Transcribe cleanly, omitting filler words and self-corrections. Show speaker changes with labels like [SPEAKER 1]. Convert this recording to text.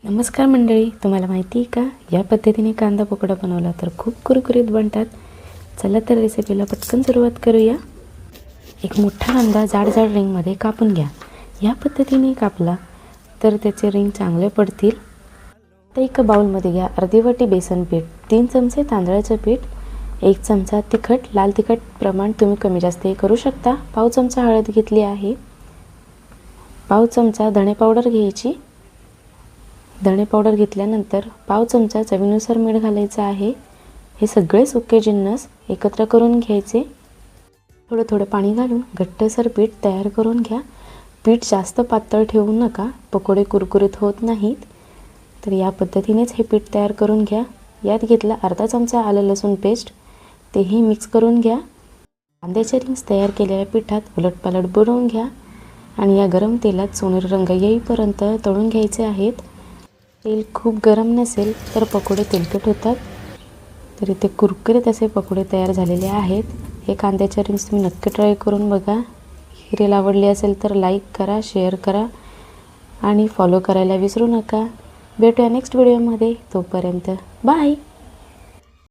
[SPEAKER 1] नमस्कार मंडळी, तुम्हाला माहिती आहे का या पद्धतीने कांदा पकोडा बनवला तर खूप कुरकुरीत बनतात। चला तर रेसिपीला पटकन सुरुवात करूया। एक मोठा कांदा जाड रिंगमध्ये कापून घ्या। या पद्धतीने कापला तर त्याचे रिंग चांगले पडतील। तर एक बाउलमध्ये घ्या अर्धी वाटी बेसन पीठ, 3 चमचे तांदळाचे पीठ, 1 चमचा तिखट, लाल तिखट प्रमाण तुम्ही कमी जास्त करू शकता। पाव चमचा हळद घेतली आहे, पाव चमचा धणे पावडर घ्यायची। धणे पावडर घेतल्यानंतर पाव चमचा चवीनुसार मीठ घालायचं आहे। हे सगळे सुके जिन्नस एकत्र करून घ्यायचे। थोडं थोडं पाणी घालून घट्टसर पीठ तयार करून घ्या। पीठ जास्त पातळ ठेवू नका, पकोडे कुरकुरीत होत नाहीत। तर या पद्धतीनेच हे पीठ तयार करून घ्या। यात घेतला अर्धा चमचा आलं लसूण पेस्ट, तेही मिक्स करून घ्या। कांद्याचे रिंग्स तयार केलेल्या पिठात उलटपालट बुडवून घ्या आणि या गरम तेलात सोनेरी रंग येईपर्यंत तळून घ्यायचे आहेत। तेल खूप गरम नसेल तर पकोडे तेलकट होतात। तर इथे कुरकुरीत असे पकोडे तयार झालेले आहेत। हे कांद्याचे रिंग्स तुम्ही नक्की ट्राय करून बघा। ही रील आवडली असेल तर लाईक करा, शेअर करा आणि फॉलो करायला विसरू नका। भेटूया नेक्स्ट व्हिडिओमध्ये, तोपर्यंत बाय।